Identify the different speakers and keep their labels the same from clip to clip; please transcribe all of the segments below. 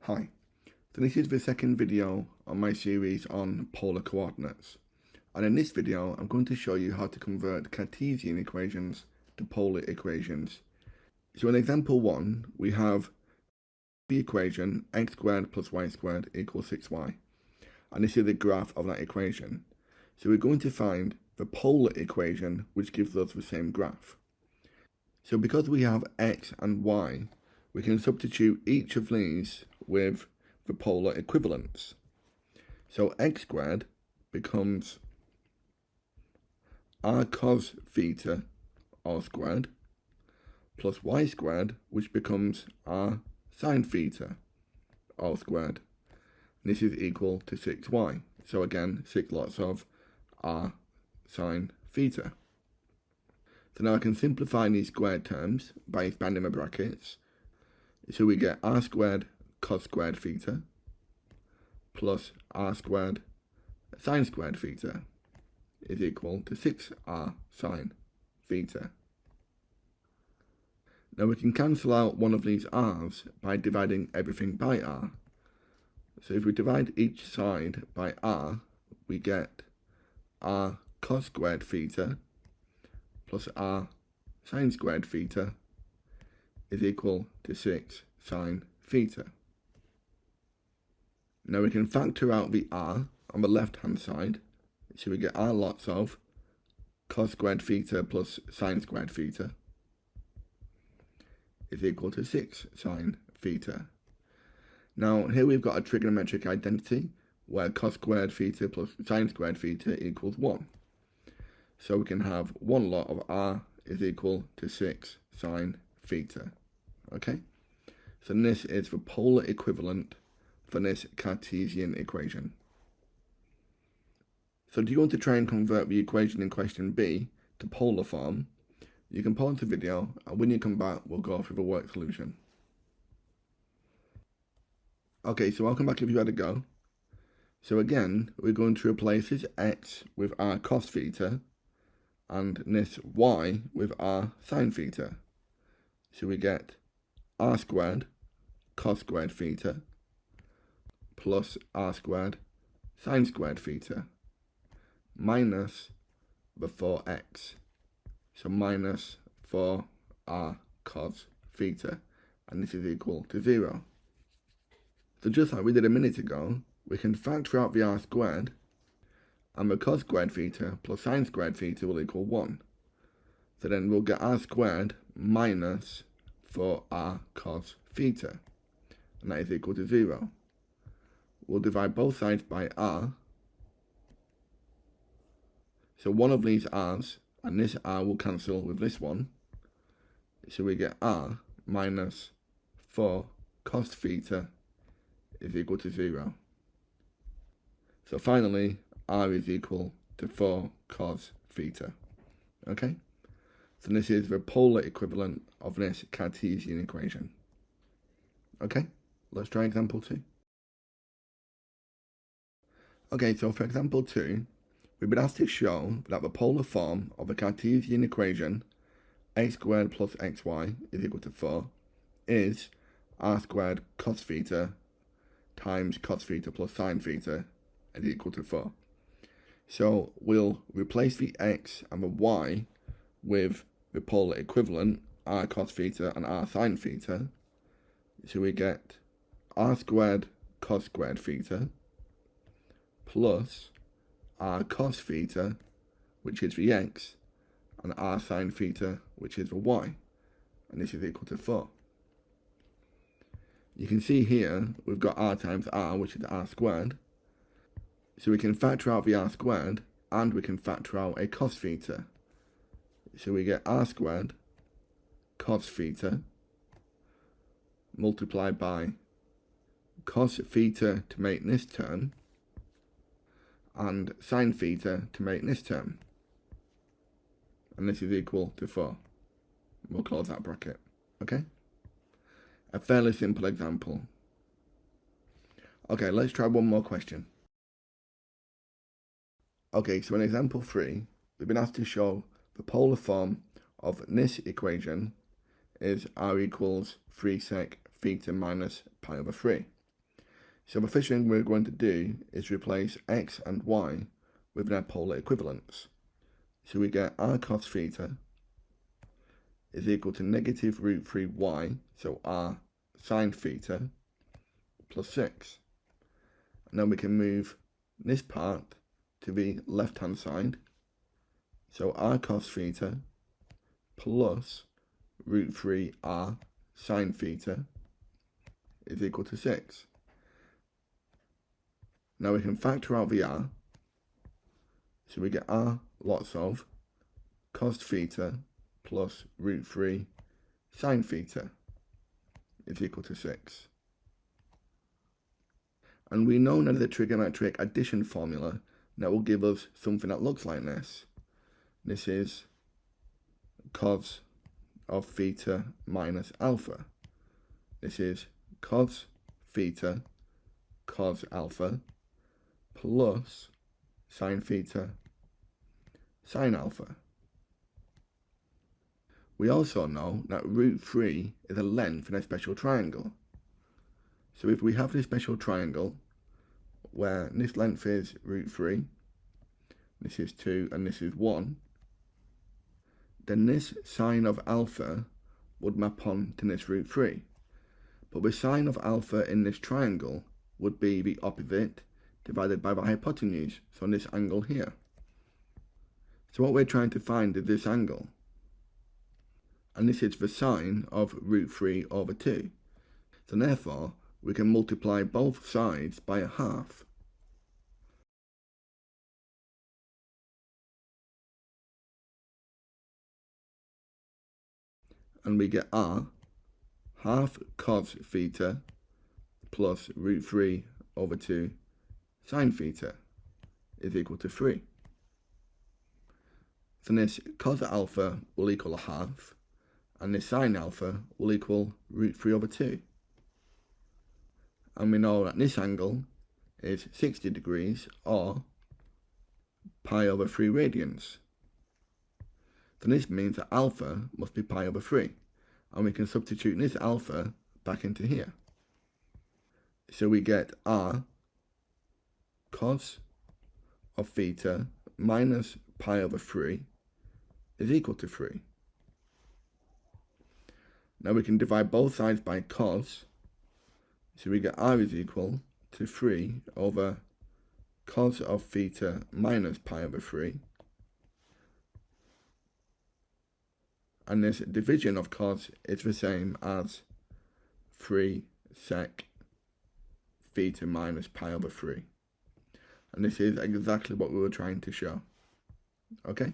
Speaker 1: Hi, so this is the second video on my series on polar coordinates, and in this video I'm going to show you how to convert Cartesian equations to polar equations. So in example 1 we have the equation x squared plus y squared equals 6y, and this is the graph of that equation. So we're going to find the polar equation which gives us the same graph. So because we have x and y, we can substitute each of these with the polar equivalents. So x squared becomes r cos theta all squared plus y squared, which becomes r sine theta all squared. And this is equal to 6y. So again, 6 lots of r sine theta. So now I can simplify these squared terms by expanding my brackets. So we get r squared cos squared theta plus r squared sine squared theta is equal to 6r sine theta. Now we can cancel out one of these r's by dividing everything by r. So if we divide each side by r, we get r cos squared theta plus r sine squared theta is equal to 6 sine theta. Now we can factor out the r on the left hand side, so we get r lots of cos squared theta plus sine squared theta is equal to 6 sine theta. Now here we've got a trigonometric identity where cos squared theta plus sine squared theta equals 1. So we can have 1 lot of r is equal to 6 sine theta. Okay, so this is the polar equivalent for this Cartesian equation. So do you want to try and convert the equation in question B to polar form? You can pause the video, and when you come back we'll go through the worked solution. Okay, so I'll come back if you had a go. So again, we're going to replace this x with r cos theta and this y with r sine theta. So we get r squared cos squared theta plus r squared sine squared theta minus the 4x. So minus 4r cos theta, and this is equal to 0. So just like we did a minute ago, we can factor out the r squared, and the cos squared theta plus sine squared theta will equal 1. So then we'll get r squared minus 4r cos theta, and that is equal to 0. We'll divide both sides by r. So one of these r's, and this r will cancel with this one. So we get r minus 4 cos theta is equal to 0. So finally, r is equal to 4 cos theta. Okay? So this is the polar equivalent of this Cartesian equation. Okay? Let's try example 2. Okay, so for example 2, we've been asked to show that the polar form of the Cartesian equation x squared plus xy is equal to 4 is r squared cos theta times cos theta plus sine theta is equal to 4. So we'll replace the x and the y with the polar equivalent r cos theta and r sine theta. So we get r squared cos squared theta plus r cos theta, which is the x, and r sine theta, which is the y, and this is equal to 4. You can see here we've got r times r, which is r squared, so we can factor out the r squared, and we can factor out a cos theta. So we get r squared cos theta multiplied by cos theta to make this term, and sine theta to make this term, and this is equal to 4. We'll close that bracket. Okay, a fairly simple example. Okay, let's try one more question. Okay, so in example 3, we've been asked to show the polar form of this equation is r equals 3 sec theta minus pi over 3. So the first thing we're going to do is replace x and y with their polar equivalents. So we get r cos theta is equal to negative root 3y, so r sine theta, plus 6. And then we can move this part to the left-hand side. So r cos theta plus root 3r sine theta is equal to 6. Now we can factor out the r. So we get r lots of cos theta plus root 3 sine theta is equal to 6. And we know now the trigonometric addition formula that will give us something that looks like this. This is cos of theta minus alpha. This is cos theta cos alpha plus sine theta sine alpha. We also know that root 3 is a length in a special triangle. So if we have this special triangle where this length is root 3, this is 2 and this is 1, then this sine of alpha would map on to this root 3. But the sine of alpha in this triangle would be the opposite divided by the hypotenuse, so this angle here. So what we're trying to find is this angle. And this is the sine of root 3 over 2. So therefore, we can multiply both sides by a half. And we get r half cos theta plus root 3 over 2 sine theta is equal to 3. So this cos alpha will equal a half, and this sine alpha will equal root 3 over 2. And we know that this angle is 60 degrees, or pi over 3 radians. So this means that alpha must be pi over 3, and we can substitute this alpha back into here. So we get r cos of theta minus pi over 3 is equal to 3. Now we can divide both sides by cos, so we get r is equal to 3 over cos of theta minus pi over 3. And this division of cos is the same as 3 sec theta minus pi over 3. And this is exactly what we were trying to show. Okay?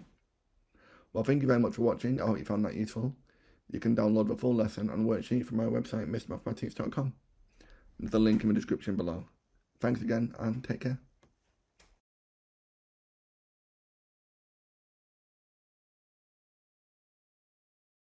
Speaker 1: Well, thank you very much for watching. I hope you found that useful. You can download the full lesson and worksheet from our website, mrmathematics.com. There's a link in the description below. Thanks again and take care.